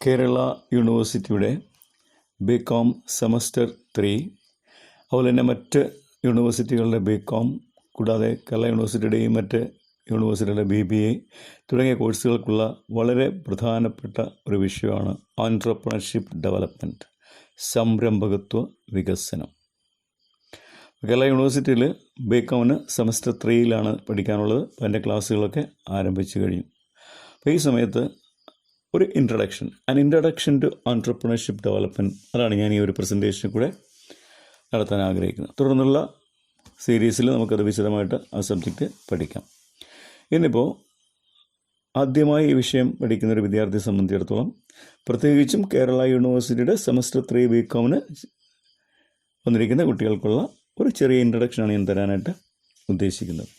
കേരള യൂണിവേഴ്സിറ്റിയുടെ BCom semester 3, അതുപോലെ തന്നെ മറ്റ് യൂണിവേഴ്സിറ്റികളുടെ ബികോം, കൂടാതെ കേരള യൂണിവേഴ്സിറ്റിയുടെയും മറ്റ് യൂണിവേഴ്സിറ്റികളുടെ BBA തുടങ്ങിയ കോഴ്സുകൾക്കുള്ള വളരെ പ്രധാനപ്പെട്ട ഒരു വിഷയമാണ് ഓൺട്രപ്രണർഷിപ്പ് ഡെവലപ്മെൻറ്റ്, സംരംഭകത്വ വികസനം. കേരള യൂണിവേഴ്സിറ്റിയിൽ ബികോമിന് സെമസ്റ്റർ 3 പഠിക്കാനുള്ളത്. അപ്പോൾ അതിൻ്റെ ക്ലാസ്സുകളൊക്കെ ആരംഭിച്ചു കഴിഞ്ഞു. അപ്പോൾ ഈ സമയത്ത് ഒരു ഇൻട്രഡക്ഷൻ ടു ഓൺട്രപ്രണർഷിപ്പ് ഡെവലപ്മെൻറ്റ്, അതാണ് ഞാൻ ഈ ഒരു പ്രസൻറ്റേഷനിൽ കൂടെ നടത്താൻ ആഗ്രഹിക്കുന്നത്. തുടർന്നുള്ള സീരീസിൽ നമുക്കത് വിശദമായിട്ട് ആ സബ്ജക്റ്റ് പഠിക്കാം. ഇന്നിപ്പോൾ ആദ്യമായി ഈ വിഷയം പഠിക്കുന്ന ഒരു വിദ്യാർത്ഥിയെ സംബന്ധിച്ചിടത്തോളം, പ്രത്യേകിച്ചും കേരള യൂണിവേഴ്സിറ്റിയുടെ സെമസ്റ്റർ 3 ബികോമിന് വന്നിരിക്കുന്ന കുട്ടികൾക്കുള്ള ഒരു ചെറിയ ഇൻട്രഡക്ഷനാണ് ഞാൻ തരാനായിട്ട് ഉദ്ദേശിക്കുന്നത്.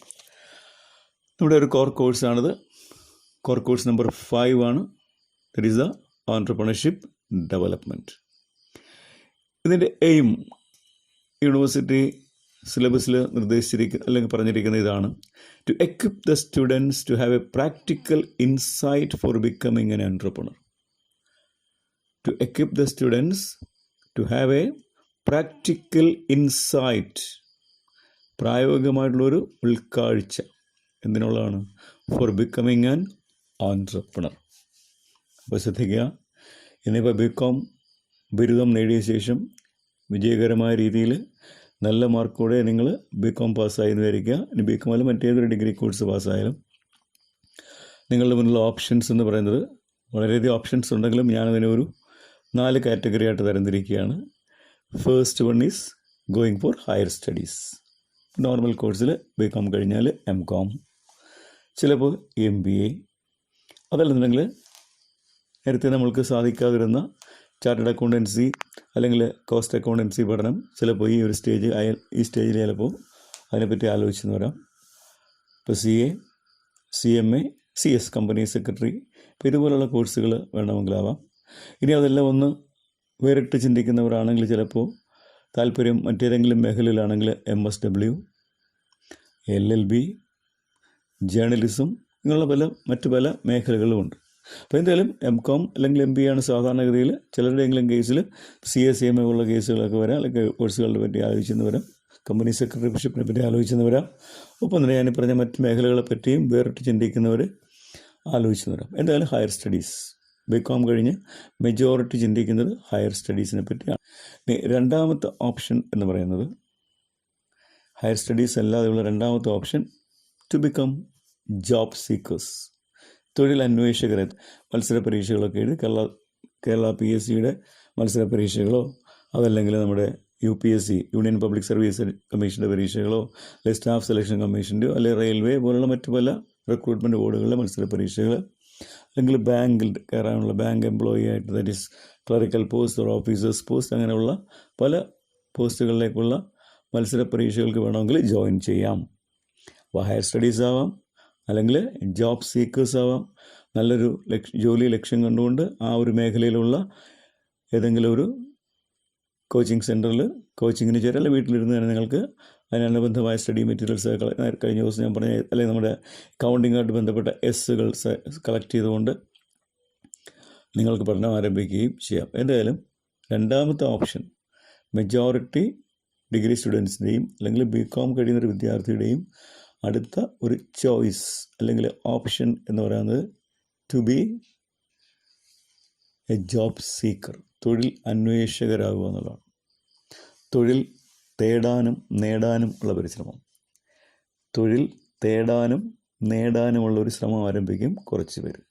നമ്മുടെ ഒരു കോർ കോഴ്സാണിത്. കോർ കോഴ്സ് നമ്പർ 5 ആണ്. That is the entrepreneurship development. ഇതിൻ്റെ എയിം യൂണിവേഴ്സിറ്റി സിലബസിൽ അല്ലെങ്കിൽ പറഞ്ഞിരിക്കുന്ന ഇതാണ്: to equip the students to have a practical insight for becoming an entrepreneur. To equip the students to have a practical insight, പ്രായോഗികമായിട്ടുള്ളൊരു ഉൾക്കാഴ്ച എന്തിനുള്ളതാണ്? For becoming an entrepreneur. അപ്പോൾ ശ്രദ്ധിക്കുക, ഇന്നിപ്പോൾ ബികോം ബിരുദം നേടിയ ശേഷം വിജയകരമായ രീതിയിൽ നല്ല മാർക്കോടെ നിങ്ങൾ ബികോം പാസ്സായി എന്ന് വിചാരിക്കുക. ഇനി ബികോം ആയാലും മറ്റേതൊരു ഡിഗ്രി കോഴ്സ് പാസ്സായാലും നിങ്ങളുടെ മുന്നിലുള്ള ഓപ്ഷൻസ് എന്ന് പറയുന്നത് വളരെയധികം ഓപ്ഷൻസ് ഉണ്ടെങ്കിലും ഞാനതിനെ ഒരു 4 കാറ്റഗറി ആയിട്ട് തരംതിരിക്കുകയാണ്. First one is going for higher studies. Normal കോഴ്സിൽ ബികോം കഴിഞ്ഞാൽ MCOM, ചിലപ്പോൾ MBA, അതല്ലെന്നുണ്ടെങ്കിൽ നേരത്തെ നമ്മൾക്ക് സാധിക്കാതിരുന്ന ചാർട്ടേഡ് അക്കൗണ്ടൻസി അല്ലെങ്കിൽ കോസ്റ്റ് അക്കൗണ്ടൻസി പഠനം ചിലപ്പോൾ ഈ സ്റ്റേജിൽ ചിലപ്പോൾ അതിനെപ്പറ്റി ആലോചിച്ചെന്ന് വരാം. ഇപ്പോൾ CA, CMA, CS company secretary, ഇപ്പോൾ ഇതുപോലുള്ള കോഴ്സുകൾ വേണമെങ്കിലാവാം. ഇനി അതെല്ലാം ഒന്ന് വേറിട്ട് ചിന്തിക്കുന്നവരാണെങ്കിൽ ചിലപ്പോൾ താല്പര്യം മറ്റേതെങ്കിലും മേഖലയിലാണെങ്കിൽ MSW, LLB, ജേർണലിസം, ഇങ്ങനെയുള്ള മറ്റു പല മേഖലകളുമുണ്ട്. അപ്പോൾ എന്തായാലും MCOM അല്ലെങ്കിൽ MBA ആണ് സാധാരണഗതിയിൽ. ചിലരുടെയെങ്കിലും കേസിൽ CA, CMA ഉള്ള കേസുകളൊക്കെ വരാം, അല്ലെങ്കിൽ കോഴ്സുകളെ പറ്റി ആലോചിച്ചെന്ന് വരാം, കമ്പനി സെക്രട്ടറിഷിപ്പിനെ പറ്റി ആലോചിച്ചെന്ന് വരാം. ഒപ്പം തന്നെ ഞാൻ പറഞ്ഞ മറ്റ് മേഖലകളെ പറ്റിയും വേറിട്ട് ചിന്തിക്കുന്നവർ ആലോചിച്ചെന്ന് വരാം. എന്തായാലും ഹയർ സ്റ്റഡീസ്, ബികോം കഴിഞ്ഞ് മെജോറിറ്റി ചിന്തിക്കുന്നത് ഹയർ സ്റ്റഡീസിനെ പറ്റിയാണ്. ഇനി രണ്ടാമത്തെ ഓപ്ഷൻ എന്ന് പറയുന്നത്, ഹയർ സ്റ്റഡീസ് അല്ലാതെയുള്ള രണ്ടാമത്തെ option, to become job seekers, തൊഴിൽ അന്വേഷകരെ. മത്സര പരീക്ഷകളൊക്കെ എഴുതി കേരള PSCയുടെ മത്സര പരീക്ഷകളോ, അതല്ലെങ്കിൽ നമ്മുടെ UPSC യൂണിയൻ പബ്ലിക് സർവീസ് കമ്മീഷൻ്റെ പരീക്ഷകളോ, അല്ലെങ്കിൽ സ്റ്റാഫ് സെലക്ഷൻ കമ്മീഷൻ്റെയോ, അല്ലെങ്കിൽ റെയിൽവേ പോലുള്ള മറ്റു പല റിക്രൂട്ട്മെൻറ്റ് ബോർഡുകളിലെ മത്സര പരീക്ഷകൾ, അല്ലെങ്കിൽ ബാങ്കിൽ കയറാനുള്ള ബാങ്ക് എംപ്ലോയി ആയിട്ട്, that is clerical post or officers post, അങ്ങനെയുള്ള പല പോസ്റ്റുകളിലേക്കുള്ള മത്സര പരീക്ഷകൾക്ക് വേണമെങ്കിൽ ജോയിൻ ചെയ്യാം. അപ്പോൾ ഹയർ സ്റ്റഡീസ് ആവാം, അല്ലെങ്കിൽ ജോബ് സീക്കേഴ്സ് ആവാം. നല്ലൊരു ജോലി ലക്ഷ്യം കണ്ടുകൊണ്ട് ആ ഒരു മേഖലയിലുള്ള ഏതെങ്കിലും ഒരു കോച്ചിങ് സെൻറ്ററിൽ കോച്ചിങ്ങിന് ചേരാം, അല്ലെങ്കിൽ വീട്ടിലിരുന്ന് തന്നെ നിങ്ങൾക്ക് അതിനനുബന്ധമായ സ്റ്റഡി മെറ്റീരിയൽസ് കഴിഞ്ഞ ദിവസം ഞാൻ പറഞ്ഞ, അല്ലെങ്കിൽ നമ്മുടെ അക്കൗണ്ടിങ്ങായിട്ട് ബന്ധപ്പെട്ട എസ്സുകൾ കളക്ട് ചെയ്തുകൊണ്ട് നിങ്ങൾക്ക് പഠനം ആരംഭിക്കുകയും ചെയ്യാം. എന്തായാലും രണ്ടാമത്തെ ഓപ്ഷൻ മെജോറിറ്റി ഡിഗ്രി സ്റ്റുഡൻസിൻ്റെയും അല്ലെങ്കിൽ ബികോം കഴിയുന്നൊരു വിദ്യാർത്ഥിയുടെയും അടുത്ത ഒരു ചോയ്സ് അല്ലെങ്കിൽ ഓപ്ഷൻ എന്ന് പറയുന്നത് to be a job seeker, തൊഴിൽ അന്വേഷകരാകുക എന്നുള്ളതാണ്. തൊഴിൽ തേടാനും നേടാനും ഉള്ള പരിശ്രമം, തൊഴിൽ തേടാനും നേടാനുമുള്ള ഒരു ശ്രമം ആരംഭിക്കും കുറച്ച് പേര്.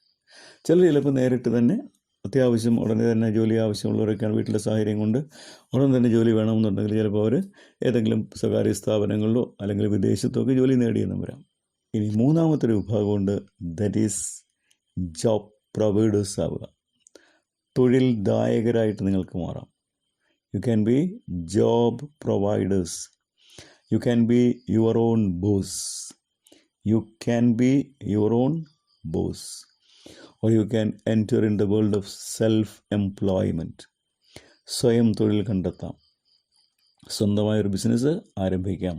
ചിലർ ചിലപ്പോൾ നേരിട്ട് തന്നെ അത്യാവശ്യം ഉടനെ തന്നെ ജോലി ആവശ്യമുള്ളവരൊക്കെയാണ്. വീട്ടിലെ സാഹചര്യം കൊണ്ട് ഉടൻ തന്നെ ജോലി വേണമെന്നുണ്ടെങ്കിൽ ചിലപ്പോൾ അവർ ഏതെങ്കിലും സ്വകാര്യ സ്ഥാപനങ്ങളിലോ അല്ലെങ്കിൽ വിദേശത്തൊക്കെ ജോലി നേടിയെന്നും വരാം. ഇനി മൂന്നാമത്തെ ഒരു വിഭാഗമുണ്ട്, ദറ്റ് ഈസ് ജോബ് പ്രൊവൈഡേഴ്സ് ആവുക. തൊഴിൽ ദായകരായിട്ട് നിങ്ങൾക്ക് മാറാം. You can be job providers, you can be your own boss, you can be your own boss, or you can enter in the world of self-employment. സ്വയം തൊഴിൽ കണ്ടെത്താം, സ്വന്തമായൊരു ബിസിനസ് ആരംഭിക്കാം.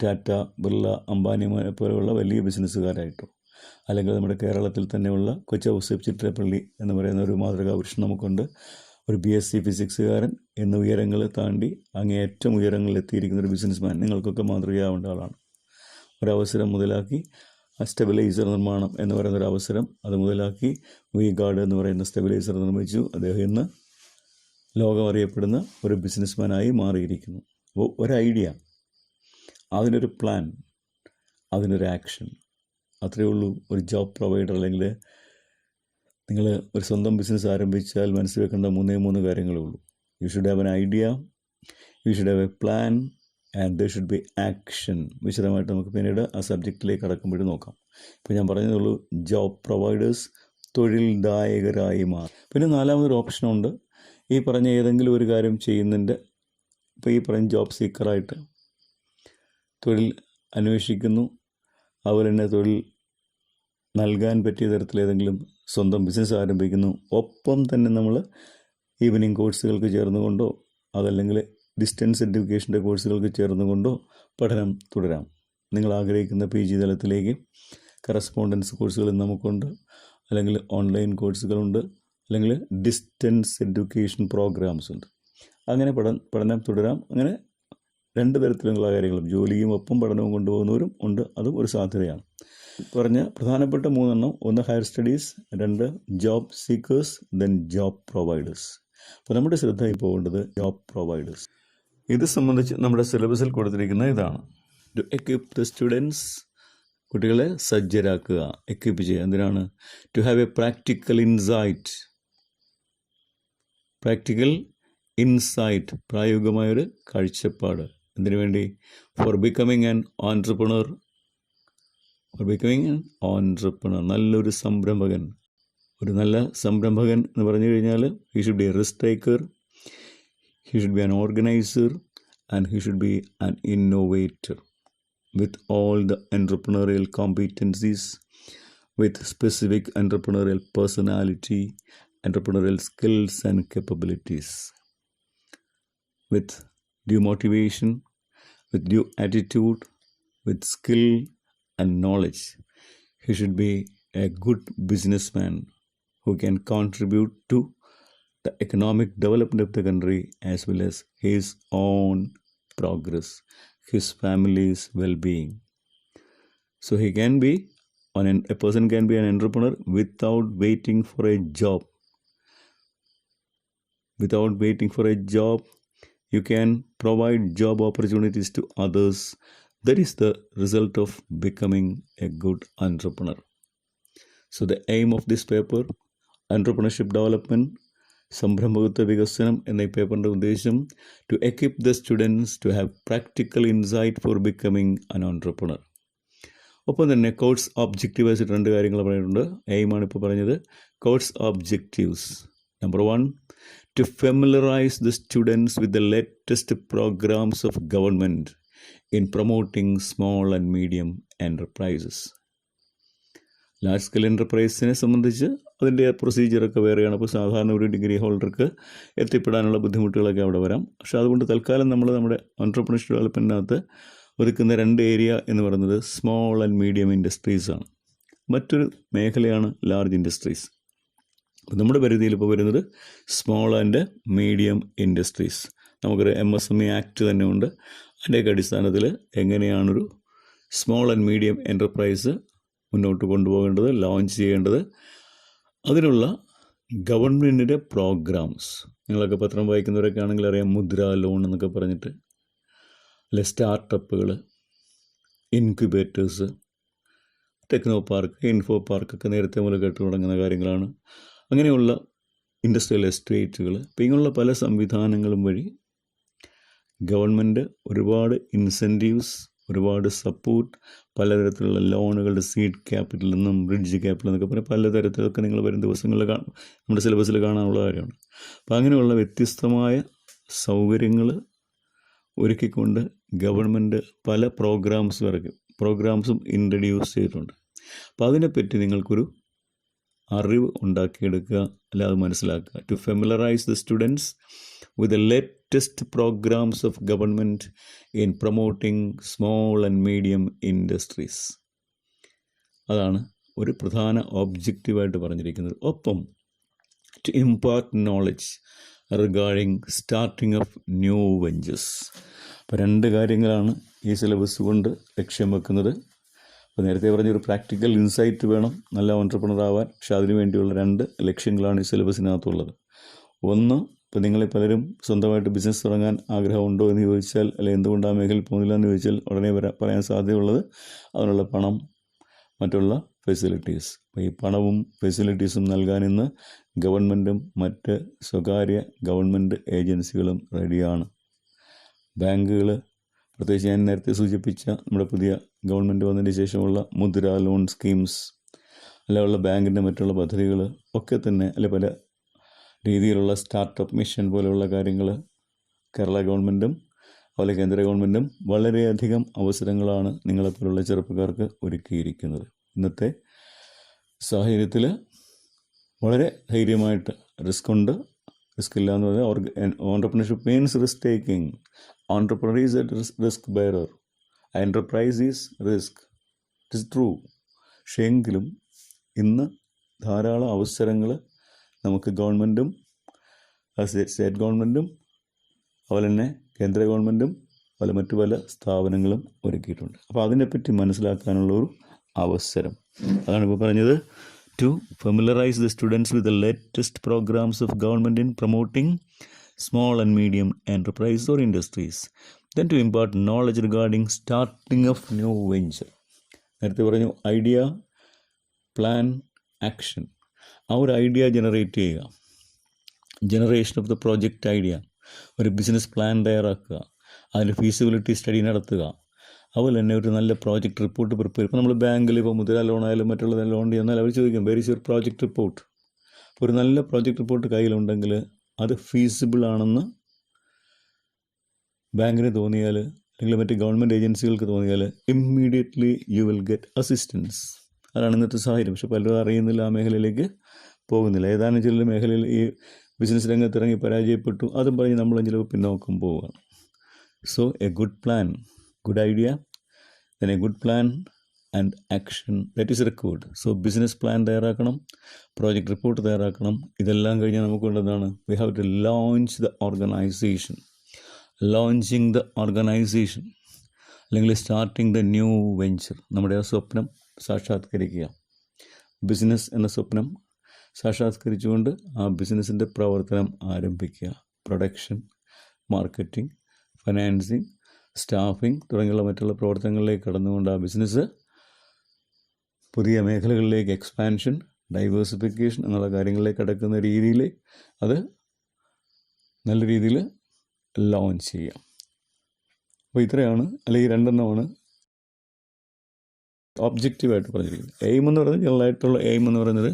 ടാറ്റ, ബിർള, അംബാനി പോലെയുള്ള വലിയ ബിസിനസ്സുകാരായിട്ടോ, അല്ലെങ്കിൽ നമ്മുടെ കേരളത്തിൽ തന്നെയുള്ള കൊച്ചൗസേപ്പ് ചിത്രപ്പള്ളി എന്ന് പറയുന്ന ഒരു മാതൃകാ പുരുഷൻ നമുക്കുണ്ട്. ഒരു BSc ഫിസിക്സുകാരൻ എന്ന ഉയരങ്ങൾ താണ്ടി അങ്ങേയറ്റം ഉയരങ്ങളിൽ എത്തിയിരിക്കുന്ന ഒരു ബിസിനസ്മാൻ, നിങ്ങൾക്കൊക്കെ മാതൃകയാവേണ്ട ആളാണ്. ഒരവസരം മുതലാക്കി സ്റ്റെബിലൈസർ നിർമ്മാണം എന്ന് പറയുന്ന ഒരു അവസരം അത് മുതലാക്കി V-Guard എന്ന് പറയുന്ന സ്റ്റെബിലൈസർ നിർമ്മിച്ചു. അദ്ദേഹം ഇന്ന് ലോകം അറിയപ്പെടുന്ന ഒരു ബിസിനസ്മാനായി മാറിയിരിക്കുന്നു. അപ്പോൾ ഒരു ഐഡിയ, അതിനൊരു പ്ലാൻ, അതിനൊരു ആക്ഷൻ, അത്രയേ ഉള്ളൂ. ഒരു ജോബ് പ്രൊവൈഡർ അല്ലെങ്കിൽ നിങ്ങൾ ഒരു സ്വന്തം ബിസിനസ് ആരംഭിച്ചാൽ മനസ്സിൽ വെക്കേണ്ട 3 കാര്യങ്ങളേ ഉള്ളൂ. You should have an idea, you should have A plan and there should be action. വിശദമായിട്ട് നമുക്ക് പിന്നീട് ആ സബ്ജക്റ്റിലേക്ക് കടക്കുമ്പോഴും നോക്കാം. ഇപ്പോൾ ഞാൻ പറഞ്ഞതുള്ളൂ, ജോബ് പ്രൊവൈഡേഴ്സ്, തൊഴിൽദായകരായി മാറും. പിന്നെ 4മതൊരു ഓപ്ഷനുണ്ട്. ഈ പറഞ്ഞ ഏതെങ്കിലും ഒരു കാര്യം ചെയ്യുന്നതിൻ്റെ, ഇപ്പോൾ ഈ പറഞ്ഞ ജോബ് സീക്കറായിട്ട് തൊഴിൽ അന്വേഷിക്കുന്നു, അതുപോലെ തന്നെ തൊഴിൽ നൽകാൻ പറ്റിയ തരത്തിൽ ഏതെങ്കിലും സ്വന്തം ബിസിനസ് ആരംഭിക്കുന്നു. ഒപ്പം തന്നെ നമ്മൾ ഈവനിങ് കോഴ്സുകൾക്ക് ചേർന്നുകൊണ്ടോ അതല്ലെങ്കിൽ ഡിസ്റ്റൻസ് എഡ്യൂക്കേഷൻ്റെ കോഴ്സുകൾക്ക് ചേർന്നുകൊണ്ടോ പഠനം തുടരാം. നിങ്ങൾ ആഗ്രഹിക്കുന്ന PG തലത്തിലേക്ക് കറസ്പോണ്ടൻസ് കോഴ്സുകൾ നമുക്കുണ്ട്, അല്ലെങ്കിൽ ഓൺലൈൻ കോഴ്സുകളുണ്ട്, അല്ലെങ്കിൽ ഡിസ്റ്റൻസ് എഡ്യൂക്കേഷൻ പ്രോഗ്രാംസ് ഉണ്ട്. അങ്ങനെ പഠനം തുടരാം. അങ്ങനെ 2 തരത്തിലുള്ള കാര്യങ്ങളും, ജോലിയും ഒപ്പം പഠനവും കൊണ്ടുപോകുന്നവരും ഉണ്ട്. അതും ഒരു സാധ്യതയാണ്. പറഞ്ഞ പ്രധാനപ്പെട്ട 3 ഒന്ന് higher studies, 2 job seekers, then job providers. അപ്പോൾ നമ്മുടെ ശ്രദ്ധ പോകേണ്ടത് ജോബ് പ്രൊവൈഡേഴ്സ്. ഇത് സംബന്ധിച്ച് നമ്മുടെ സിലബസിൽ കൊടുത്തിരിക്കുന്ന ഇതാണ്: ടു എക്വിപ്പ് ദ സ്റ്റുഡൻസ്, കുട്ടികളെ സജ്ജരാക്കുക, എക്വിപ്പ് ചെയ്യുക. എന്തിനാണ്? To have a practical insight, പ്രായോഗികമായൊരു കാഴ്ചപ്പാട്. എന്തിനു വേണ്ടി? ഫോർ ബിക്കമിങ് ആൻ ഓൺട്രപ്രണർ, നല്ലൊരു സംരംഭകൻ. ഒരു നല്ല സംരംഭകൻ എന്ന് പറഞ്ഞു കഴിഞ്ഞാൽ he should be A risk taker, he should be an organizer, and he should be an innovator with all the entrepreneurial competencies, with specific entrepreneurial personality, entrepreneurial skills and capabilities, with due motivation, with due attitude, with skill and knowledge. He should be a good businessman who can contribute to the economic development of the country as well as his own progress, his family's well-being. So he can be a person can be an entrepreneur without waiting for a job. Without waiting for a job, you can provide job opportunities to others. That is the result of becoming a good entrepreneur. So the aim of this paper, entrepreneurship development, സംരംഭകത്വ വികസനം എന്ന ഈ പേപ്പറിൻ്റെ ഉദ്ദേശം to equip the students to have practical insight for becoming an entrepreneur. ഒപ്പം തന്നെ course objective വെച്ചിട്ട് 2 കാര്യങ്ങൾ പറഞ്ഞിട്ടുണ്ട്. എയിമാണ് ഇപ്പോൾ പറഞ്ഞത്. Course objectives: number 1, to familiarise the students with the latest programmes of government in promoting small and medium enterprises. Large scale എൻ്റർപ്രൈസിനെ സംബന്ധിച്ച് അതിൻ്റെ പ്രൊസീജിയറൊക്കെ വേറെയാണ്. അപ്പോൾ സാധാരണ ഒരു ഡിഗ്രി ഹോൾഡർക്ക് എത്തിപ്പെടാനുള്ള ബുദ്ധിമുട്ടുകളൊക്കെ അവിടെ വരാം. പക്ഷേ അതുകൊണ്ട് തൽക്കാലം നമ്മൾ നമ്മുടെ എൻ്റർപ്രണർഷിപ്പ് ഡെവലപ്മെൻറ്റിനകത്ത് ഒതുക്കുന്ന 2 ഏരിയ എന്ന് പറയുന്നത് സ്മോൾ ആൻഡ് മീഡിയം ഇൻഡസ്ട്രീസാണ്. മറ്റൊരു മേഖലയാണ് ലാർജ് ഇൻഡസ്ട്രീസ്. അപ്പോൾ നമ്മുടെ പരിധിയിൽ ഇപ്പോൾ വരുന്നത് സ്മോൾ ആൻഡ് മീഡിയം ഇൻഡസ്ട്രീസ്. നമുക്കൊരു MSME ആക്ട് തന്നെ ഉണ്ട്. അതിൻ്റെയൊക്കെ അടിസ്ഥാനത്തിൽ എങ്ങനെയാണൊരു സ്മോൾ ആൻഡ് മീഡിയം എൻ്റർപ്രൈസ് മുന്നോട്ട് കൊണ്ടുപോകേണ്ടത്, ലോഞ്ച് ചെയ്യേണ്ടത്, അതിനുള്ള ഗവൺമെൻറ്റിൻ്റെ പ്രോഗ്രാംസ്. നിങ്ങളൊക്കെ പത്രം വായിക്കുന്നവരൊക്കെ ആണെങ്കിൽ അറിയാം, മുദ്ര ലോൺ എന്നൊക്കെ പറഞ്ഞിട്ട്, അല്ലെ സ്റ്റാർട്ടപ്പുകൾ, ഇൻക്യുബേറ്റേഴ്സ്, ടെക്നോ പാർക്ക്, ഇൻഫോ പാർക്കൊക്കെ നേരത്തെ മുതൽ കേട്ടു തുടങ്ങുന്ന കാര്യങ്ങളാണ്. അങ്ങനെയുള്ള ഇൻഡസ്ട്രിയൽ എസ്റ്റേറ്റുകൾ. അപ്പോൾ ഇങ്ങനെയുള്ള പല സംവിധാനങ്ങളും വഴി ഗവൺമെൻറ് ഒരുപാട് ഇൻസെൻറ്റീവ്സ്, ഒരുപാട് സപ്പോർട്ട്, പലതരത്തിലുള്ള ലോണുകളുടെ സീഡ് ക്യാപിറ്റൽ നിന്നും ബ്രിഡ്ജ് ക്യാപിറ്റൽ എന്നൊക്കെ പറഞ്ഞാൽ പലതരത്തിലൊക്കെ നിങ്ങൾ വരും ദിവസങ്ങളിൽ നമ്മുടെ സിലബസിൽ കാണാനുള്ള കാര്യമാണ്. അപ്പോൾ അങ്ങനെയുള്ള വ്യത്യസ്തമായ സൗകര്യങ്ങൾ ഒരുക്കിക്കൊണ്ട് ഗവൺമെൻറ് പല പ്രോഗ്രാംസും ഇൻട്രൊഡ്യൂസ് ചെയ്തിട്ടുണ്ട്. അപ്പോൾ അതിനെപ്പറ്റി നിങ്ങൾക്കൊരു അറിവ് ഉണ്ടാക്കിയെടുക്കുക, അല്ലാതെ മനസ്സിലാക്കുക. To familiarise the students with the latest programs of government in promoting small and medium industries. അതാണ് ഒരു പ്രധാന ഒബ്ജക്റ്റീവായിട്ട് പറഞ്ഞിരിക്കുന്നത്. ഒപ്പം to impart knowledge regarding starting of new ventures. അപ്പോൾ 2 കാര്യങ്ങളാണ് ഈ സിലബസ് കൊണ്ട് ലക്ഷ്യം വെക്കുന്നത്. അപ്പോൾ നേരത്തെ പറഞ്ഞൊരു പ്രാക്ടിക്കൽ ഇൻസൈറ്റ് വേണം നല്ല ഓൺട്രപ്രണർ ആവാൻ. പക്ഷേ അതിനു വേണ്ടിയുള്ള 2 ലക്ഷ്യങ്ങളാണ് ഈ സിലബസിനകത്തുള്ളത്. ഒന്ന്, ഇപ്പോൾ നിങ്ങളിൽ പലരും സ്വന്തമായിട്ട് ബിസിനസ് തുടങ്ങാൻ ആഗ്രഹമുണ്ടോ എന്ന് ചോദിച്ചാൽ, അല്ലെങ്കിൽ എന്തുകൊണ്ട് ആ മേഖലയിൽ പോകുന്നില്ല എന്ന് ചോദിച്ചാൽ ഉടനെ പറയാൻ സാധ്യതയുള്ളത് അതിനുള്ള പണം, മറ്റുള്ള ഫെസിലിറ്റീസ്. അപ്പോൾ ഈ പണവും ഫെസിലിറ്റീസും നൽകാൻ ഇന്ന് ഗവൺമെൻറ്റും മറ്റ് സ്വകാര്യ ഗവൺമെൻറ് ഏജൻസികളും റെഡിയാണ്. ബാങ്കുകൾ, പ്രത്യേകിച്ച് ഞാൻ നേരത്തെ സൂചിപ്പിച്ച നമ്മുടെ പുതിയ ഗവൺമെൻറ് വന്നതിന് ശേഷമുള്ള മുദ്ര ലോൺ സ്കീംസ്, അല്ലാതെ ബാങ്കിൻ്റെ മറ്റുള്ള പദ്ധതികൾ ഒക്കെ തന്നെ, അല്ലെ പല രീതിയിലുള്ള സ്റ്റാർട്ടപ്പ് മിഷൻ പോലെയുള്ള കാര്യങ്ങൾ കേരള ഗവൺമെൻറ്റും അതുപോലെ കേന്ദ്ര ഗവൺമെൻറ്റും വളരെയധികം അവസരങ്ങളാണ് നിങ്ങളെപ്പോലുള്ള ചെറുപ്പക്കാർക്ക് ഒരുക്കിയിരിക്കുന്നത്. ഇന്നത്തെ സാഹചര്യത്തിൽ വളരെ ധൈര്യമായിട്ട് റിസ്ക് ഇല്ല എന്ന് പറഞ്ഞാൽ entrepreneurship means risk taking. Entrepreneur is A risk bearer. Enterprise is risk. It is true. പക്ഷേ എങ്കിലും ഇന്ന് ധാരാളം അവസരങ്ങൾ നമുക്ക് ഗവൺമെൻറ്റും സ്റ്റേറ്റ് ഗവൺമെൻറ്റും അതുപോലെ തന്നെ കേന്ദ്ര ഗവൺമെൻറ്റും അതുപോലെ മറ്റു പല സ്ഥാപനങ്ങളും ഒരുക്കിയിട്ടുണ്ട്. അപ്പോൾ അതിനെപ്പറ്റി മനസ്സിലാക്കാനുള്ള ഒരു അവസരം, അതാണ് ഇപ്പോൾ പറഞ്ഞത്. To familiarise the students with the latest programmes of government in promoting small and medium enterprise or industries. Then to impart knowledge regarding starting of new venture. നേരത്തെ പറഞ്ഞു ഐഡിയ, പ്ലാൻ, ആക്ഷൻ. ആ ഒരു ഐഡിയ ജനറേറ്റ് ചെയ്യുക, generation of the project idea, ഒരു business plan തയ്യാറാക്കുക, അതിൻ്റെ feasibility study നടത്തുക, അതുപോലെ തന്നെ ഒരു നല്ല പ്രോജക്റ്റ് റിപ്പോർട്ട് പ്രിപ്പയർ. ഇപ്പോൾ നമ്മൾ ബാങ്കിൽ ഇപ്പോൾ മുദ്ര ലോണായാലും മറ്റുള്ള ലോൺ ചെന്നാൽ അവർ ചോദിക്കും were is your project report. ഒരു നല്ല പ്രോജക്റ്റ് റിപ്പോർട്ട് കയ്യിലുണ്ടെങ്കിൽ അത് ഫീസിബിൾ ആണെന്ന് ബാങ്കിന് തോന്നിയാൽ, അല്ലെങ്കിൽ മറ്റ് ഗവൺമെൻറ് ഏജൻസികൾക്ക് തോന്നിയാൽ, immediately you will get assistance. അതാണ് ഇന്നത്തെ സാഹചര്യം. പക്ഷെ പലരും അറിയുന്നില്ല, ആ മേഖലയിലേക്ക് പോകുന്നില്ല. ഏതാനും ചില മേഖലയിൽ ഈ ബിസിനസ് രംഗത്തിറങ്ങി പരാജയപ്പെട്ടു, അതും പറഞ്ഞ് നമ്മൾ ചിലപ്പോൾ പിന്നോക്കം പോവുകയാണ്. So A good plan, good idea, then a good plan and action, that is required. So business plan തയ്യാറാക്കണം, പ്രോജക്റ്റ് റിപ്പോർട്ട് തയ്യാറാക്കണം. ഇതെല്ലാം കഴിഞ്ഞാൽ നമുക്ക് വേണ്ടതാണ് we have to launch the organization. Launching the organisation അല്ലെങ്കിൽ സ്റ്റാർട്ടിങ് ദ ന്യൂ വെഞ്ചർ. നമ്മുടെ ആ സ്വപ്നം സാക്ഷാത്കരിക്കുക. ബിസിനസ് എന്ന സ്വപ്നം സാക്ഷാത്കരിച്ചുകൊണ്ട് ആ ബിസിനസ്സിൻ്റെ പ്രവർത്തനം ആരംഭിക്കുക. പ്രൊഡക്ഷൻ, മാർക്കറ്റിംഗ്, ഫൈനാൻസിങ്, സ്റ്റാഫിംഗ് തുടങ്ങിയുള്ള മറ്റുള്ള പ്രവർത്തനങ്ങളിലേക്ക് കടന്നുകൊണ്ട് ആ ബിസിനസ് പുതിയ മേഖലകളിലേക്ക് എക്സ്പാൻഷൻ, ഡൈവേഴ്സിഫിക്കേഷൻ എന്നുള്ള കാര്യങ്ങളിലേക്ക് കടക്കുന്ന രീതിയിൽ അത് നല്ല രീതിയിൽ ലോഞ്ച് ചെയ്യാം. അപ്പോൾ ഇത്രയാണ്, അല്ലെങ്കിൽ 2 ഒബ്ജക്റ്റീവായിട്ട് പറഞ്ഞിരിക്കുന്നത്. എയിം എന്ന് പറയുന്നത്, ജനറലായിട്ടുള്ള എയിം എന്ന് പറയുന്നത്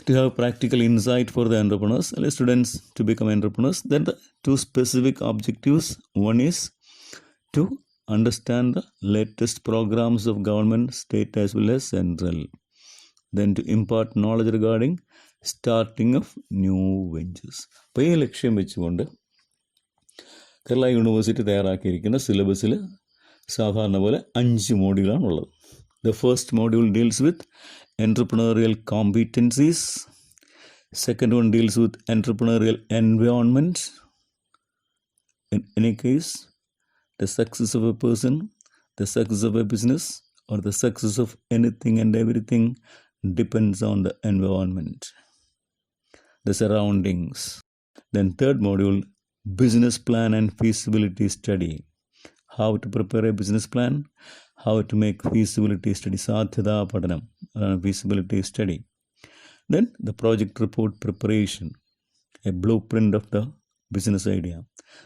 to have practical insight for the entrepreneurs, അല്ലെങ്കിൽ students to become entrepreneurs. Then the 2 specific objectives, one is to understand the latest programs of government, state as well as central. Then to impart knowledge regarding starting of new ventures. അപ്പോൾ ഈ ലക്ഷ്യം വെച്ചുകൊണ്ട് Kerala university തയ്യാറാക്കിയിരിക്കുന്ന സിലബസിൽ സാധാരണ പോലെ 5 മോഡ്യൂളാണുള്ളത്. The first module deals with entrepreneurial competencies. Second one deals with entrepreneurial environment. In any case, the success of a person, the success of a business, or the success of anything and everything depends on the environment, the surroundings. Then third module, business plan and feasibility study. How to prepare a business plan, how to make feasibility study, സാധ്യതാ പഠനം, അതാണ് feasibility study. Then the project report preparation, a blueprint of the business idea.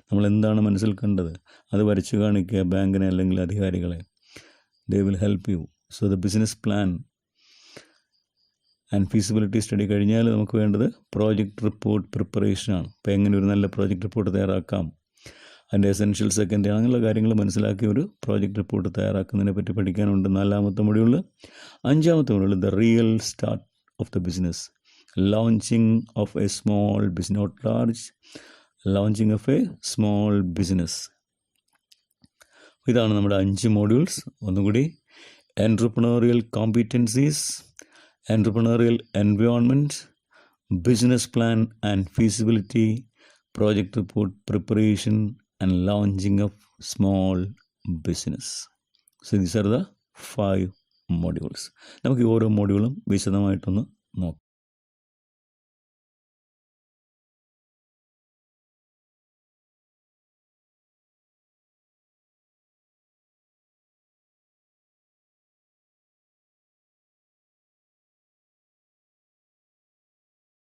നമ്മൾ എന്താണ് മനസ്സിൽ കണ്ടത് അത് വരച്ചു കാണിക്കുക ബാങ്കിനെ അല്ലെങ്കിൽ അധികാരികളെ. they will help you. So the business plan and feasibility study കഴിഞ്ഞാൽ നമുക്ക് വേണ്ടത് പ്രോജക്റ്റ് റിപ്പോർട്ട് പ്രിപ്പറേഷനാണ്. അപ്പോൾ എങ്ങനെ ഒരു നല്ല പ്രോജക്റ്റ് റിപ്പോർട്ട് തയ്യാറാക്കാം, അതിൻ്റെ എസെൻഷ്യൽസ് ഒക്കെ എന്താണ്, അങ്ങനെയുള്ള കാര്യങ്ങൾ മനസ്സിലാക്കി ഒരു പ്രോജക്റ്റ് റിപ്പോർട്ട് തയ്യാറാക്കുന്നതിനെ പറ്റി പഠിക്കാനുണ്ട് 4ാമത്തെ മൊഡ്യൂളിൽ. 5ാമത്തെ മൊഡ്യൂളിൽ the real start of the business, launching of a small business, not large, launching of a small business. ഇതാണ് നമ്മുടെ 5 മോഡ്യൂൾസ്. ഒന്നുകൂടി, എൻട്രപ്രണറിയൽ കോമ്പീറ്റൻസീസ്, entrepreneurial environment, business plan and feasibility, project report preparation, and launching of small business. So these are the 5 modules. നമുക്ക് ഈ ഓരോ മോഡ്യൂളും വിശദമായിട്ടൊന്ന് നോക്കാം.